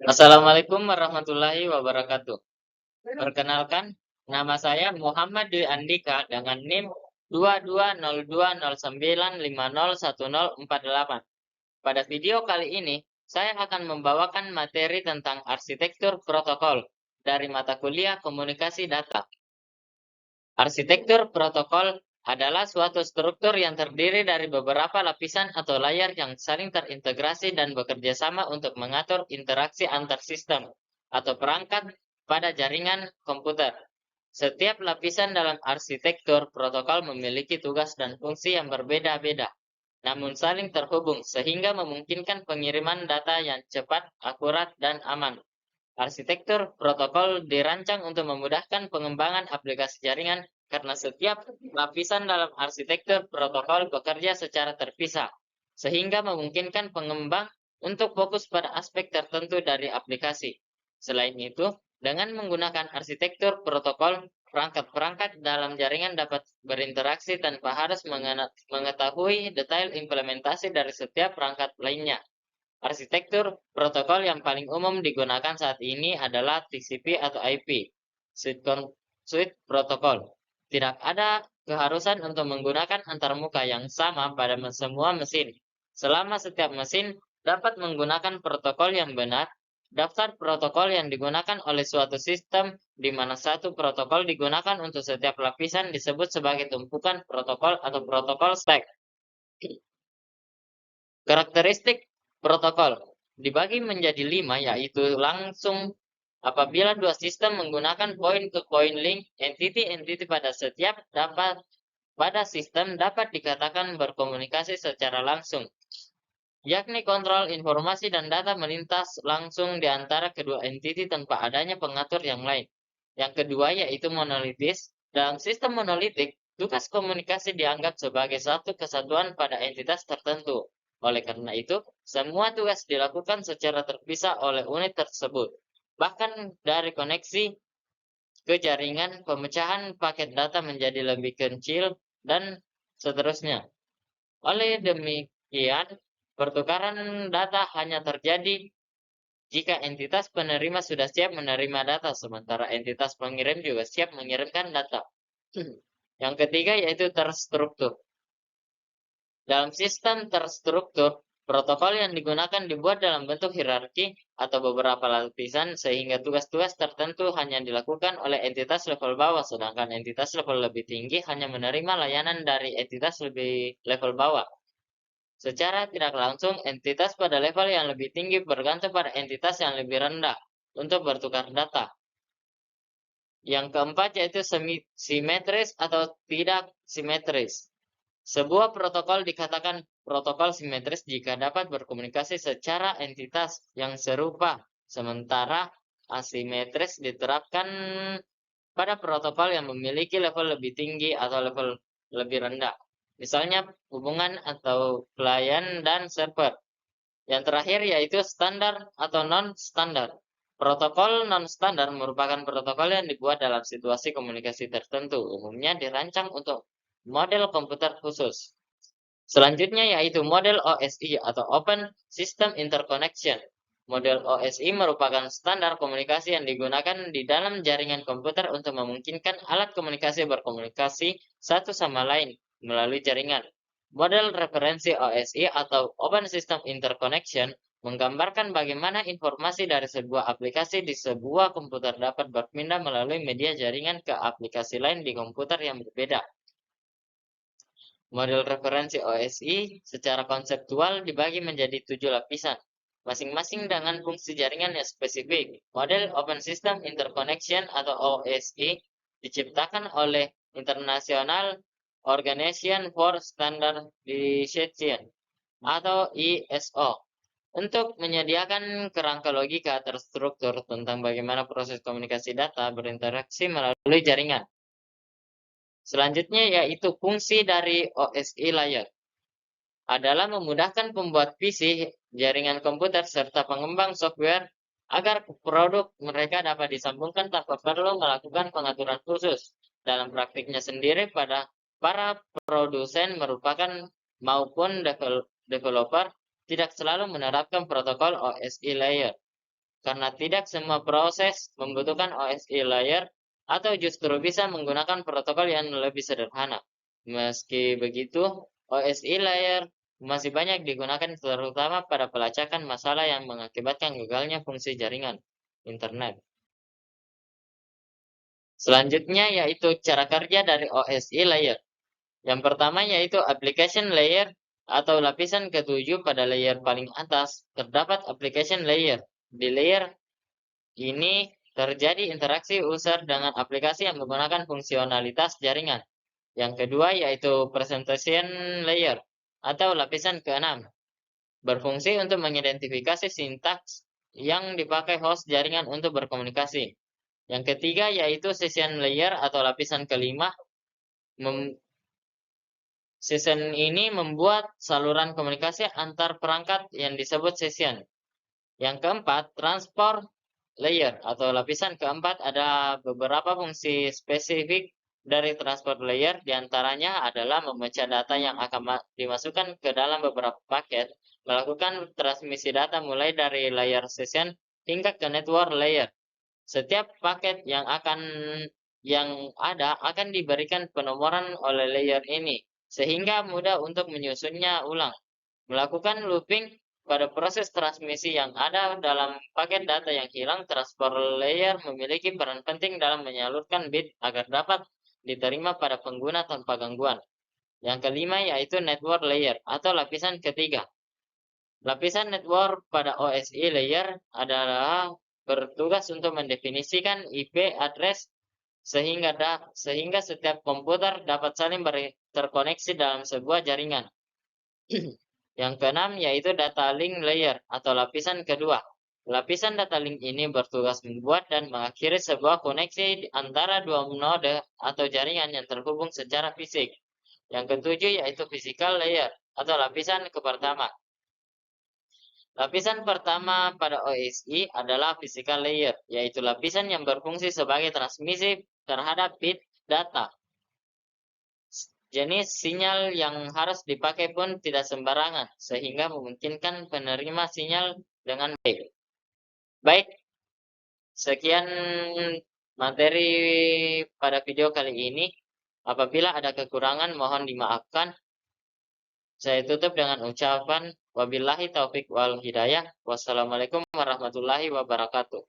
Assalamualaikum warahmatullahi wabarakatuh. Perkenalkan, nama saya Muhammad Dwi Andika dengan NIM 220209501048. Pada video kali ini, saya akan membawakan materi tentang arsitektur protokol dari mata kuliah komunikasi data. Arsitektur protokol adalah suatu struktur yang terdiri dari beberapa lapisan atau layar yang saling terintegrasi dan bekerja sama untuk mengatur interaksi antar sistem atau perangkat pada jaringan komputer. Setiap lapisan dalam arsitektur protokol memiliki tugas dan fungsi yang berbeda-beda, namun saling terhubung sehingga memungkinkan pengiriman data yang cepat, akurat, dan aman. Arsitektur protokol dirancang untuk memudahkan pengembangan aplikasi jaringan karena setiap lapisan dalam arsitektur protokol bekerja secara terpisah, sehingga memungkinkan pengembang untuk fokus pada aspek tertentu dari aplikasi. Selain itu, dengan menggunakan arsitektur protokol, perangkat-perangkat dalam jaringan dapat berinteraksi tanpa harus mengetahui detail implementasi dari setiap perangkat lainnya. Arsitektur protokol yang paling umum digunakan saat ini adalah TCP atau IP, Suite Protocol. Tidak ada keharusan untuk menggunakan antarmuka yang sama pada semua mesin. Selama setiap mesin dapat menggunakan protokol yang benar, daftar protokol yang digunakan oleh suatu sistem di mana satu protokol digunakan untuk setiap lapisan disebut sebagai tumpukan protokol atau protokol stack. Karakteristik protokol dibagi menjadi 5, yaitu langsung apabila dua sistem menggunakan point-to-point link, entity-entity pada setiap pada sistem dapat dikatakan berkomunikasi secara langsung, yakni kontrol informasi dan data melintas langsung di antara kedua entiti tanpa adanya pengatur yang lain. Yang kedua yaitu monolitis. Dalam sistem monolitik, tugas komunikasi dianggap sebagai satu kesatuan pada entitas tertentu. Oleh karena itu, semua tugas dilakukan secara terpisah oleh unit tersebut. Bahkan dari koneksi ke jaringan, pemecahan paket data menjadi lebih kecil, dan seterusnya. Oleh demikian, pertukaran data hanya terjadi jika entitas penerima sudah siap menerima data, sementara entitas pengirim juga siap mengirimkan data. Yang ketiga yaitu terstruktur. Dalam sistem terstruktur, protokol yang digunakan dibuat dalam bentuk hierarki atau beberapa lapisan sehingga tugas-tugas tertentu hanya dilakukan oleh entitas level bawah, sedangkan entitas level lebih tinggi hanya menerima layanan dari entitas lebih level bawah. Secara tidak langsung, entitas pada level yang lebih tinggi bergantung pada entitas yang lebih rendah untuk bertukar data. Yang keempat yaitu simetris atau tidak simetris. Sebuah protokol dikatakan protokol simetris jika dapat berkomunikasi secara entitas yang serupa, sementara asimetris diterapkan pada protokol yang memiliki level lebih tinggi atau level lebih rendah. Misalnya hubungan atau klien dan server. Yang terakhir yaitu standar atau non-standar. Protokol non-standar merupakan protokol yang dibuat dalam situasi komunikasi tertentu, umumnya dirancang untuk model komputer khusus. Selanjutnya yaitu model OSI atau Open System Interconnection. Model OSI merupakan standar komunikasi yang digunakan di dalam jaringan komputer untuk memungkinkan alat komunikasi berkomunikasi satu sama lain melalui jaringan. Model referensi OSI atau Open System Interconnection menggambarkan bagaimana informasi dari sebuah aplikasi di sebuah komputer dapat berpindah melalui media jaringan ke aplikasi lain di komputer yang berbeda. Model referensi OSI secara konseptual dibagi menjadi 7 lapisan, masing-masing dengan fungsi jaringan yang spesifik. Model Open System Interconnection atau OSI diciptakan oleh International Organization for Standardization atau ISO untuk menyediakan kerangka logika terstruktur tentang bagaimana proses komunikasi data berinteraksi melalui jaringan. Selanjutnya yaitu fungsi dari OSI layer adalah memudahkan pembuat PC, jaringan komputer, serta pengembang software agar produk mereka dapat disambungkan tanpa perlu melakukan pengaturan khusus. Dalam praktiknya sendiri, pada para produsen merupakan maupun developer tidak selalu menerapkan protokol OSI layer. karena tidak semua proses membutuhkan OSI layer atau justru bisa menggunakan protokol yang lebih sederhana. Meski begitu, OSI layer masih banyak digunakan terutama pada pelacakan masalah yang mengakibatkan gagalnya fungsi jaringan internet. Selanjutnya yaitu cara kerja dari OSI layer. Yang pertama yaitu application layer atau lapisan ketujuh. Pada layer paling atas terdapat application layer. Di layer ini terjadi interaksi user dengan aplikasi yang menggunakan fungsionalitas jaringan. Yang kedua yaitu presentation layer atau lapisan keenam, berfungsi untuk mengidentifikasi sintaks yang dipakai host jaringan untuk berkomunikasi. Yang ketiga yaitu session layer atau lapisan kelima. Session ini membuat saluran komunikasi antar perangkat yang disebut session. Yang keempat, transport layer atau lapisan keempat. Ada beberapa fungsi spesifik dari transport layer, diantaranya adalah memecah data yang akan dimasukkan ke dalam beberapa paket, melakukan transmisi data mulai dari layer session hingga ke network layer. Setiap paket yang ada akan diberikan penomoran oleh layer ini, sehingga mudah untuk menyusunnya ulang. Melakukan looping pada proses transmisi yang ada dalam paket data yang hilang. Transport layer memiliki peran penting dalam menyalurkan bit agar dapat diterima pada pengguna tanpa gangguan. Yang kelima yaitu network layer atau lapisan ketiga. Lapisan network pada OSI layer adalah bertugas untuk mendefinisikan IP address sehingga setiap komputer dapat saling terkoneksi dalam sebuah jaringan. Yang keenam yaitu data link layer atau lapisan kedua. Lapisan data link ini bertugas membuat dan mengakhiri sebuah koneksi antara dua node atau jaringan yang terhubung secara fisik. Yang ketujuh yaitu physical layer atau lapisan pertama. Lapisan pertama pada OSI adalah physical layer, yaitu lapisan yang berfungsi sebagai transmisi terhadap bit data. Jenis sinyal yang harus dipakai pun tidak sembarangan, sehingga memungkinkan penerima sinyal dengan baik. Baik, sekian materi pada video kali ini. Apabila ada kekurangan mohon dimaafkan. Saya tutup dengan ucapan wabillahi taufik wal hidayah. Wassalamualaikum warahmatullahi wabarakatuh.